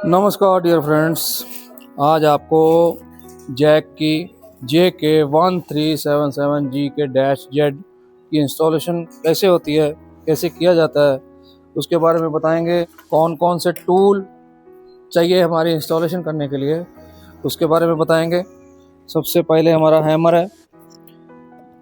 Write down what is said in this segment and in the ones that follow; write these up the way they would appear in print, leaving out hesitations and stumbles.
नमस्कार dear friends. आज आपको जैक की JK1377G के डैश जेड की इंस्टॉलेशन कैसे होती है, कैसे किया जाता है, उसके बारे में बताएंगे। कौन कौन से टूल चाहिए हमारी इंस्टॉलेशन करने के लिए, उसके बारे में बताएंगे। सबसे पहले हमारा हैमर है,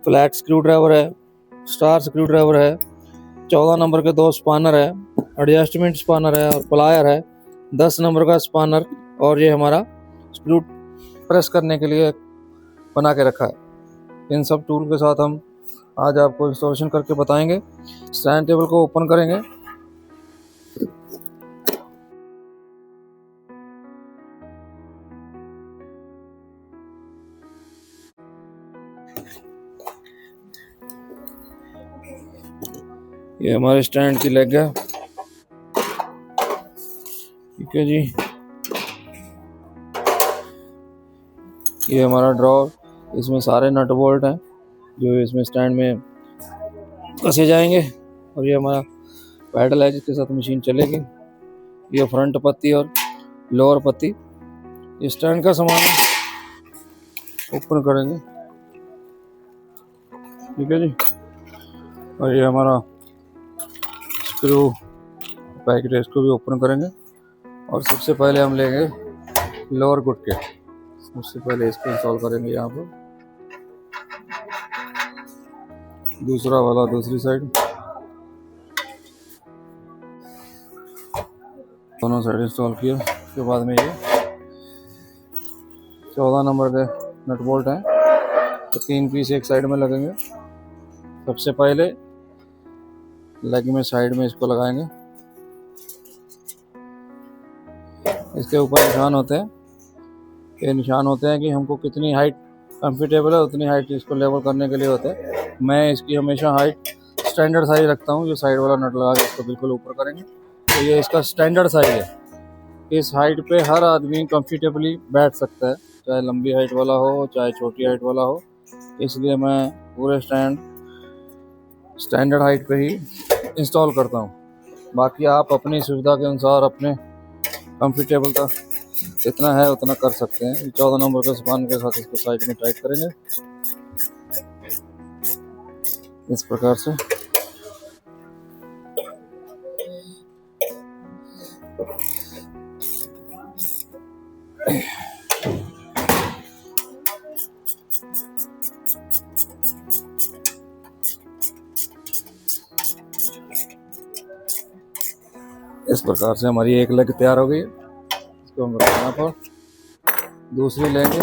फ्लैट स्क्रू ड्राइवर है, स्टार स्क्रू ड्राइवर है, 14 नंबर के 2 स्पानर है, एडजस्टमेंट स्पानर है और प्लायर है, 10 नंबर का स्पानर, और ये हमारा स्क्रू प्रेस करने के लिए बना के रखा है। इन सब टूल के साथ हम आज आपको इंस्टॉलेशन करके बताएंगे। स्टैंड टेबल को ओपन करेंगे। ये हमारे स्टैंड की लेग है, ठीक है जी। ये हमारा ड्रॉर, इसमें सारे नट बोल्ट हैं जो इसमें स्टैंड में कसे जाएंगे। और ये हमारा पैडल है जिसके साथ मशीन चलेगी। ये फ्रंट पत्ती और लोअर पत्ती, ये स्टैंड का सामान ओपन करेंगे, ठीक है जी। और ये हमारा स्क्रू पैकेट है, इसको भी ओपन करेंगे। और सबसे पहले हम लेंगे लोअर गुटके, सबसे पहले इसको इंस्टॉल करेंगे यहाँ पर। दूसरा वाला दूसरी साइड, दोनों साइड इंस्टॉल किया। उसके बाद में ये 14 नंबर के नट बोल्ट हैं, तो 3 पीस एक साइड में लगेंगे। सबसे पहले लेग में साइड में इसको लगाएंगे। इसके ऊपर निशान होते हैं, ये निशान होते हैं कि हमको कितनी हाइट कंफर्टेबल है उतनी हाइट इसको लेवल करने के लिए होता है। मैं इसकी हमेशा हाइट स्टैंडर्ड साइज रखता हूँ। जो साइड वाला नट लगा के इसको बिल्कुल ऊपर करेंगे, तो ये इसका स्टैंडर्ड साइज है। इस हाइट पे हर आदमी कंफर्टेबली बैठ सकता है, चाहे लंबी हाइट वाला हो चाहे छोटी हाइट वाला हो। इसलिए मैं पूरे स्टैंडर्ड हाइट पे ही इंस्टॉल करता हूँ। बाकी आप अपनी सुविधा के अनुसार अपने कंफर्टेबल का जितना है उतना कर सकते हैं। 14 नंबर के स्पान के साथ इसको साइड में टाइट करेंगे इस प्रकार से। इस प्रकार से हमारी एक लेग तैयार हो गई। इसको हम रखें यहाँ पर। दूसरी लेंगे,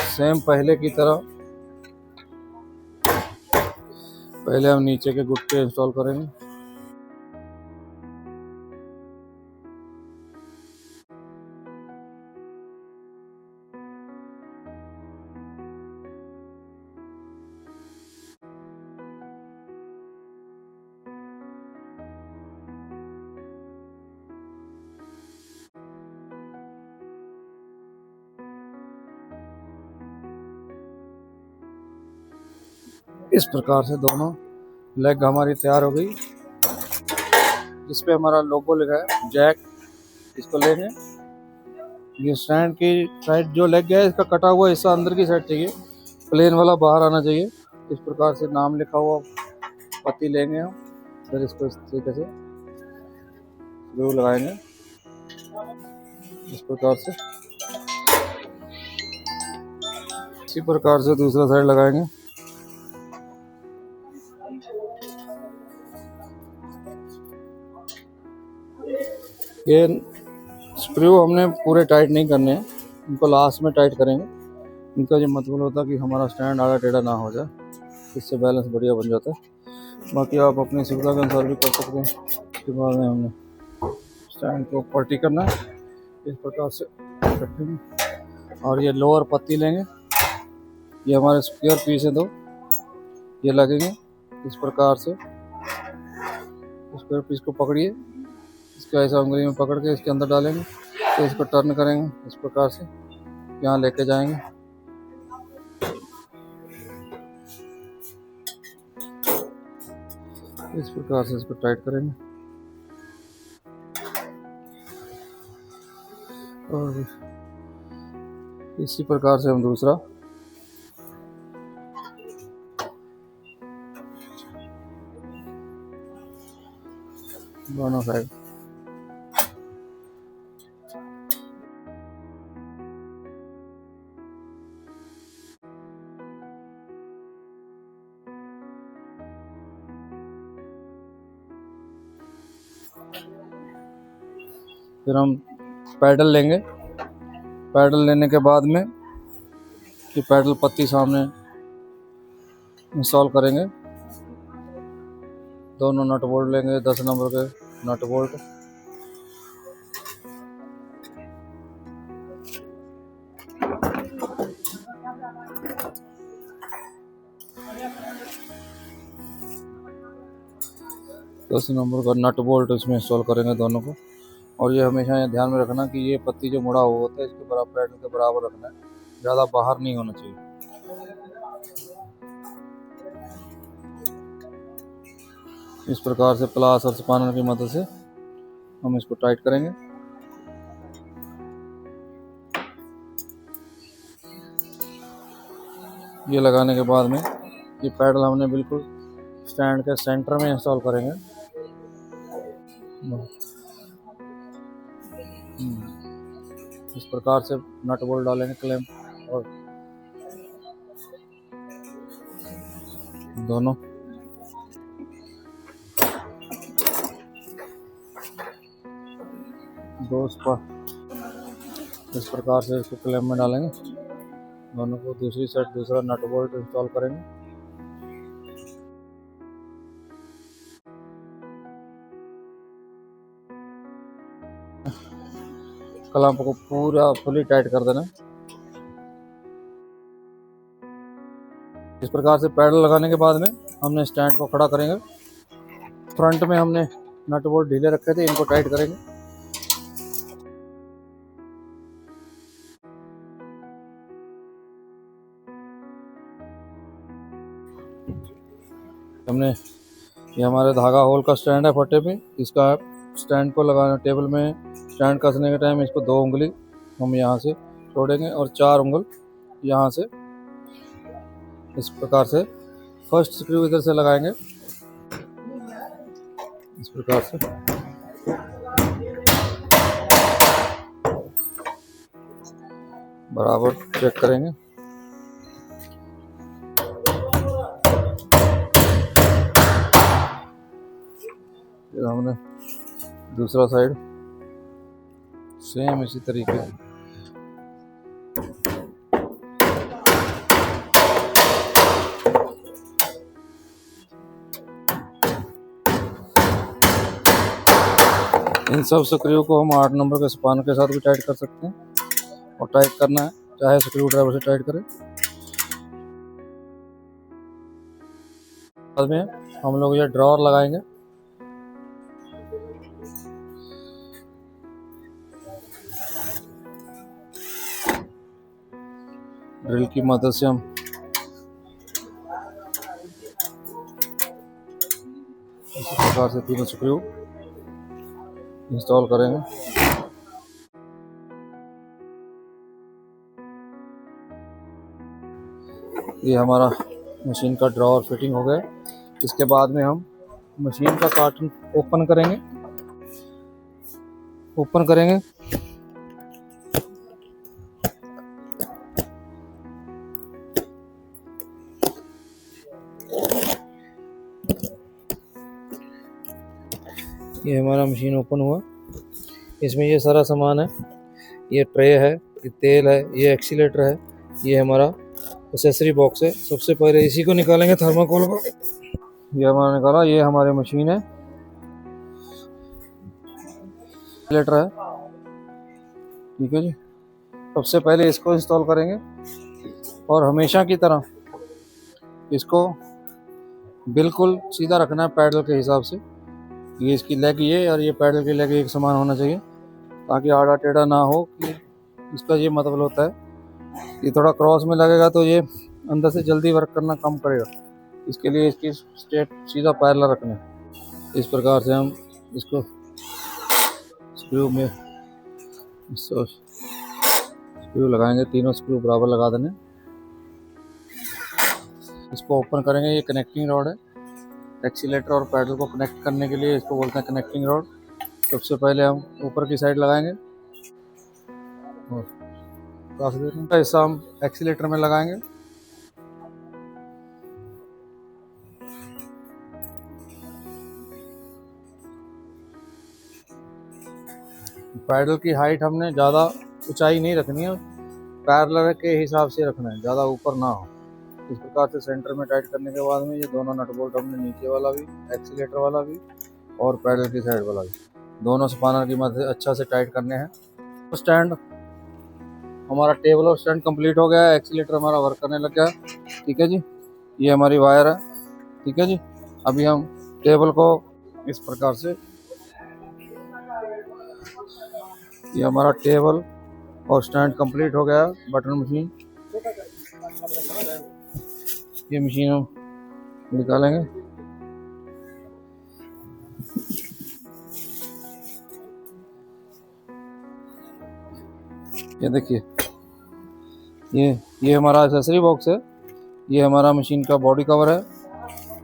सेम पहले की तरह। पहले हम नीचे के गुटके इंस्टॉल करेंगे। इस प्रकार से दोनों लेग हमारी तैयार हो गई, जिसपे हमारा लोगो लिखा है जैक। इसको लेंगे। ये स्टैंड की साइड जो लेग है, इसका कटा हुआ हिस्सा अंदर की साइड चाहिए, प्लेन वाला बाहर आना चाहिए। इस प्रकार से नाम लिखा हुआ पत्ती लेंगे हम, फिर इसको इस तरीके से स्क्रू लगाएंगे इस प्रकार से। इसी प्रकार से दूसरा साइड लगाएंगे। ये स्क्रू हमने पूरे टाइट नहीं करने हैं, इनको लास्ट में टाइट करेंगे। इनका ये मतलब होता है कि हमारा स्टैंड आड़ा टेढ़ा ना हो जाए, इससे बैलेंस बढ़िया बन जाता है। बाकी आप अपनी सुविधा के अनुसार भी कर सकते हैं। उसके बाद में हमने स्टैंड को पट्टी करना है इस प्रकार से रखेंगे। और ये लोअर पत्ती लेंगे, ये हमारे स्क्वायर पीस है 2, ये लगेंगे इस प्रकार से। स्क्वायर पीस को पकड़िए, इसको ऐसा उंगली में पकड़ के इसके अंदर डालेंगे, तो इसको टर्न करेंगे इस प्रकार से, यहाँ लेके जाएंगे। इस प्रकार से इसको टाइट करेंगे। और इसी प्रकार से हम दूसरा दोनों साइड फिर हम पैडल लेंगे। पैडल लेने के बाद में ये पैडल पत्ती सामने इंस्टॉल करेंगे। दोनों नट बोल्ट लेंगे 10 नंबर के नट बोल्ट। दस नंबर का नट बोल्ट इसमें इंस्टॉल करेंगे दोनों को। और ये हमेशा ये ध्यान में रखना कि ये पत्ती जो मुड़ा हुआ होता है इसके बराबर पैडल के बराबर रखना है, ज़्यादा बाहर नहीं होना चाहिए। इस प्रकार से प्लास और स्पानर की मदद से हम इसको टाइट करेंगे। ये लगाने के बाद में ये पैडल हमने बिल्कुल स्टैंड के सेंटर में इंस्टॉल करेंगे। इस प्रकार से नट बोल्ट डालेंगे क्लैंप और दोनों दो स्पर इस प्रकार से इसको क्लैंप में डालेंगे दोनों को। दूसरी साइड दूसरा नट बोल्ट इंस्टॉल करेंगे। क्लैंप को पूरा फुली टाइट कर देना। इस प्रकार से पैडल लगाने के बाद में हमने स्टैंड को खड़ा करेंगे। फ्रंट में हमने नट बोल्ट ढीले रखे थे, इनको टाइट करेंगे। हमने ये हमारे धागा होल का स्टैंड है फटे पे। इसका स्टैंड को लगाना टेबल में स्टैंड कसने के टाइम इसको 2 उंगली हम यहाँ से छोड़ेंगे और 4 उंगल यहाँ से। इस प्रकार से फर्स्ट स्क्रू इधर से लगाएंगे इस प्रकार से। बराबर चेक करेंगे। फिर हमने दूसरा साइड सेम इसी तरीके से इन सब स्क्रू को हम 8 नंबर के स्पानर के साथ भी टाइट कर सकते हैं। और टाइट करना है चाहे स्क्रू ड्राइवर से टाइट करें। बाद में हम लोग ये ड्रॉअर लगाएंगे। ड्रिल की मदद से हम इसी प्रकार से 3 स्क्रू इंस्टॉल करेंगे। ये हमारा मशीन का ड्रॉअर फिटिंग हो गया। इसके बाद में हम मशीन का कार्टन ओपन करेंगे। ये हमारा मशीन ओपन हुआ। इसमें ये सारा सामान है। ये ट्रे है, ये तेल है, ये एक्सीलेटर है, ये हमारा एक्सेसरी बॉक्स है। सबसे पहले इसी को निकालेंगे थर्माकोल को। ये हमारा निकाला। ये हमारी मशीन है, एक्सीलेटर है। ठीक है जी। सबसे पहले इसको इंस्टॉल करेंगे और हमेशा की तरह इसको बिल्कुल सीधा रखना है पैडल के हिसाब से। ये इसकी लेग ये और ये पैडल की लेग एक समान होना चाहिए ताकि आड़ा टेढ़ा ना हो। कि इसका ये मतलब होता है कि थोड़ा क्रॉस में लगेगा तो ये अंदर से जल्दी वर्क करना कम करेगा। इसके लिए इसकी स्ट्रेट सीधा पैरेलल रखना है। इस प्रकार से हम इसको स्क्रू में स्क्रू लगाएंगे, तीनों स्क्रू बराबर लगा देने। इसको ओपन करेंगे। ये कनेक्टिंग रॉड है, एक्सीलेटर और पैडल को कनेक्ट करने के लिए इसको बोलते हैं कनेक्टिंग रॉड। सबसे पहले हम ऊपर की साइड लगाएंगे और का हिस्सा हम एक्सीलेटर में लगाएंगे। पैडल की हाइट हमने ज़्यादा ऊंचाई नहीं रखनी है, पैरेलल के हिसाब से रखना है, ज़्यादा ऊपर ना हो। इस प्रकार से सेंटर में टाइट करने के बाद में ये दोनों नट बोल्ट हमने नीचे वाला भी, एक्सीलेटर वाला भी और पैडल की साइड वाला भी, दोनों स्पानर की मदद से अच्छा से टाइट करने हैं। स्टैंड हमारा, टेबल और स्टैंड कंप्लीट हो गया है। एक्सीलेटर हमारा वर्क करने लग गया है। ठीक है जी, ये हमारी वायर है। ठीक है जी, अभी हम टेबल को इस प्रकार से, ये हमारा टेबल और स्टैंड कंप्लीट हो गया। बटन मशीन, ये मशीन हम निकालेंगे। ये देखिए, ये हमारा एक्सेसरी बॉक्स है। ये हमारा मशीन का बॉडी कवर है।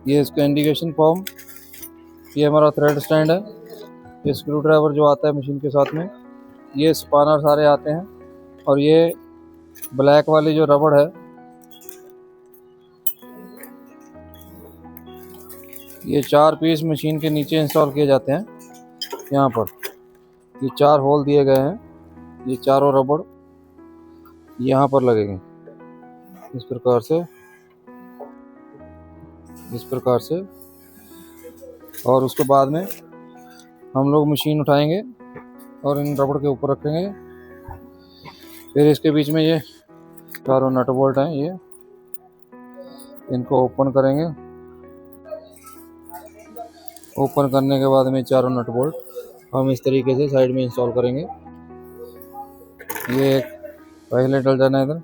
ये इसका इंडिकेशन फॉर्म, ये हमारा थ्रेड स्टैंड है। ये स्क्रू ड्राइवर जो आता है मशीन के साथ में, ये स्पानर सारे आते हैं। और ये ब्लैक वाली जो रबड़ है, ये 4 पीस मशीन के नीचे इंस्टॉल किए जाते हैं। यहाँ पर ये 4 होल दिए गए हैं। ये चारों रबड़ यहाँ पर लगेंगे इस प्रकार से, इस प्रकार से। और उसके बाद में हम लोग मशीन उठाएंगे और इन रबड़ के ऊपर रखेंगे। फिर इसके बीच में ये चारों नट बोल्ट हैं, ये इनको ओपन करेंगे। ओपन करने के बाद में चारों नट बोल्ट हम इस तरीके से साइड में इंस्टॉल करेंगे। ये एक पहले डल जाना है, इधर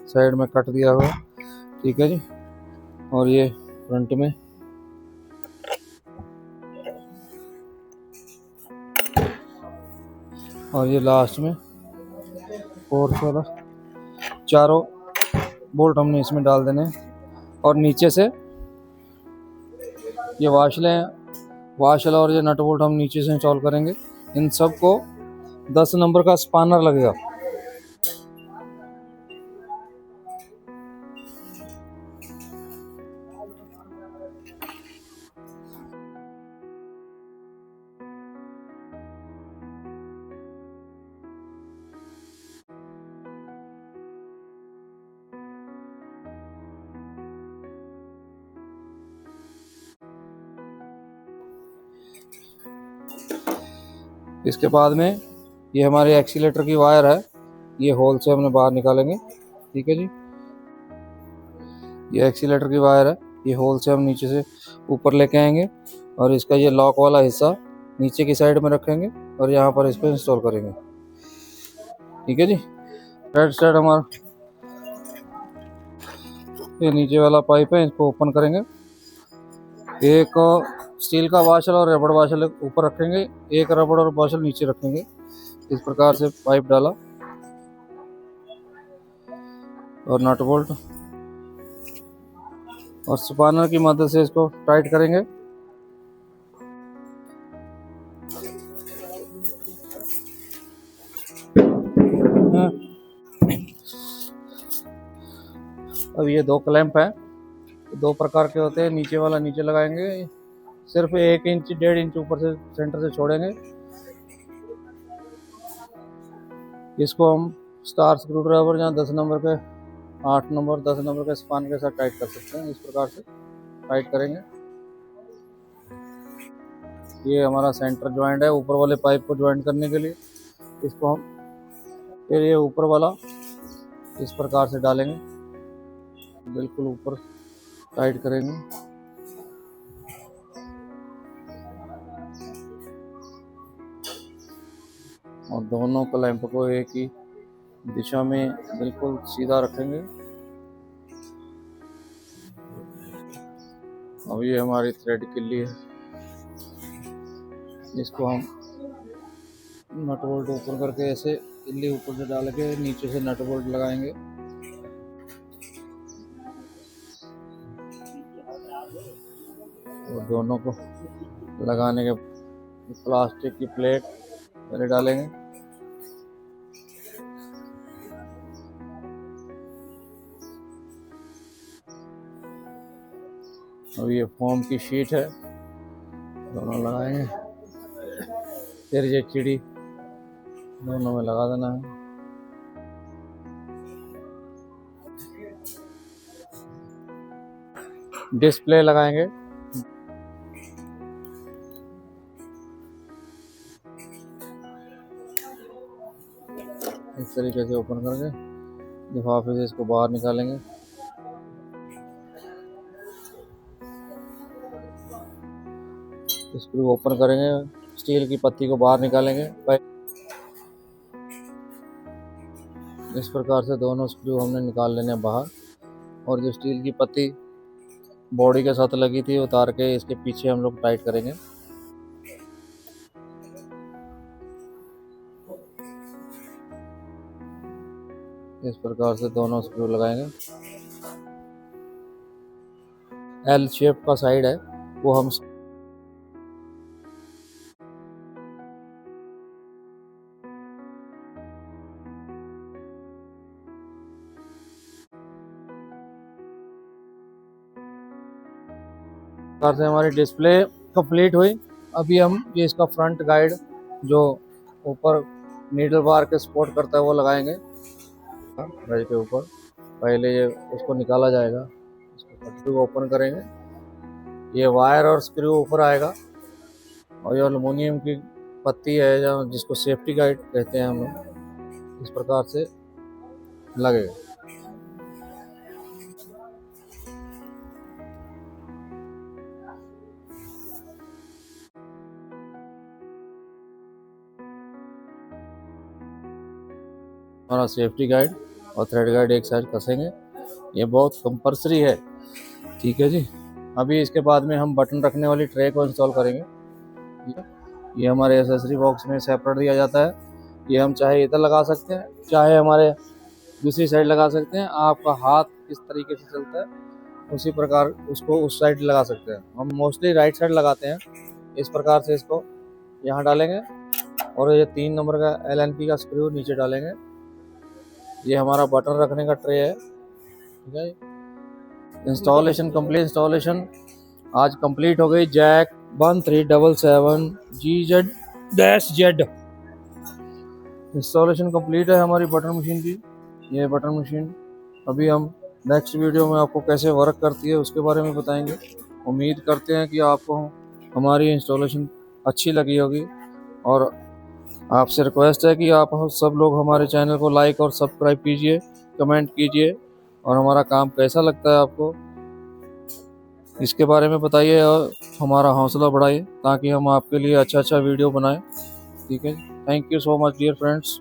साइड में कट दिया हुआ। ठीक है जी, और ये फ्रंट में, और ये लास्ट में फोर्थ वाला। चारों बोल्ट हमने इसमें डाल देने। और नीचे से ये वाशल और ये नट बोल्ट हम नीचे से इंस्टॉल करेंगे। इन सब को 10 नंबर का स्पानर लगेगा। इसके बाद में ये हमारे एक्सीलेटर की वायर है, ये होल से हमने बाहर निकालेंगे। ठीक है जी, ये एक्सीलेटर की वायर है, ये होल से हम नीचे से ऊपर लेके आएंगे और इसका ये लॉक वाला हिस्सा नीचे की साइड में रखेंगे और यहाँ पर इसको इंस्टॉल करेंगे। ठीक है जी, राइट साइड हमारा ये नीचे वाला पाइप है, इसको ओपन करेंगे। एक स्टील का वाशल और रबड़ वाशल ऊपर रखेंगे, एक रबड़ और वाशल नीचे रखेंगे। इस प्रकार से पाइप डाला और नट बोल्ट और स्पानर की मदद से इसको टाइट करेंगे। अब ये 2 क्लैंप हैं, 2 प्रकार के होते हैं। नीचे वाला नीचे लगाएंगे, सिर्फ 1 इंच 1.5 इंच ऊपर से सेंटर से छोड़ेंगे। इसको हम स्टार स्क्रू ड्राइवर जहाँ 10 नंबर के, 8 नंबर 10 नंबर के स्पान के साथ टाइट कर सकते हैं। इस प्रकार से टाइट करेंगे। ये हमारा सेंटर जॉइंट है ऊपर वाले पाइप को ज्वाइंट करने के लिए। इसको हम फिर ये ऊपर वाला इस प्रकार से डालेंगे, बिल्कुल ऊपर टाइट करेंगे। और दोनों क्लैंप को एक ही दिशा में बिल्कुल सीधा रखेंगे। अब ये हमारी थ्रेड किल्ली है, इसको हम नट बोल्ट ऊपर करके ऐसे तिल्ली ऊपर से डाल के नीचे से नट बोल्ट लगाएंगे। और दोनों को लगाने के प्लास्टिक की प्लेट पहले डालेंगे। अब ये फोम की शीट है, दोनों लगाएंगे। फिर ये चिड़ी दोनों में लगा देना है। डिस्प्ले लगाएंगे। इस तरीके से ओपन करके लिफाफे से इसको बाहर निकालेंगे। स्क्रू ओपन करेंगे, स्टील की पत्ती को बाहर निकालेंगे। इस प्रकार से दोनों स्क्रू हमने निकाल लेने बाहर, और जो स्टील की पत्ती बॉडी के साथ लगी थी उतार के इसके पीछे हम लोग टाइट करेंगे। इस प्रकार से दोनों स्क्रू लगाएंगे। एल शेप का साइड है वो हम से हमारी डिस्प्ले कंप्लीट हुई। अभी हम ये इसका फ्रंट गाइड जो ऊपर नीडल बार के सपोर्ट करता है वो लगाएंगे। गाइड के ऊपर पहले ये उसको निकाला जाएगा, इसको पट्टी को ओपन करेंगे। ये वायर और स्क्रू ऊपर आएगा, और ये एल्युमिनियम की पत्ती है जिसको सेफ्टी गाइड कहते हैं हम लोग, इस प्रकार से लगेगा। हमारा सेफ्टी गाइड और थ्रेड गाइड एक साइड कसेंगे, ये बहुत कंपल्सरी है। ठीक है जी। अभी इसके बाद में हम बटन रखने वाली ट्रे को इंस्टॉल करेंगे। ये हमारे एसेसरी बॉक्स में सेपरेट दिया जाता है। ये हम चाहे इधर लगा सकते हैं, चाहे हमारे दूसरी साइड लगा सकते हैं। आपका हाथ किस तरीके से चलता है उसी प्रकार उसको उस साइड लगा सकते हैं। हम मोस्टली राइट साइड लगाते हैं। इस प्रकार से इसको यहाँ डालेंगे, और ये 3 नंबर का LNP का स्क्रू नीचे डालेंगे। ये हमारा बटन रखने का ट्रे है। ठीक है, इंस्टॉलेशन कंप्लीट। इंस्टॉलेशन आज कंप्लीट हो गई। जैक 1377 GZ-Z इंस्टॉलेशन कंप्लीट है हमारी बटन मशीन की। ये बटन मशीन अभी हम नेक्स्ट वीडियो में आपको कैसे वर्क करती है उसके बारे में बताएंगे। उम्मीद करते हैं कि आपको हमारी इंस्टॉलेशन अच्छी लगी होगी, और आपसे रिक्वेस्ट है कि आप सब लोग हमारे चैनल को लाइक और सब्सक्राइब कीजिए, कमेंट कीजिए, और हमारा काम कैसा लगता है आपको इसके बारे में बताइए, और हमारा हौसला बढ़ाइए ताकि हम आपके लिए अच्छा वीडियो बनाएं। ठीक है, thank you so much dear friends.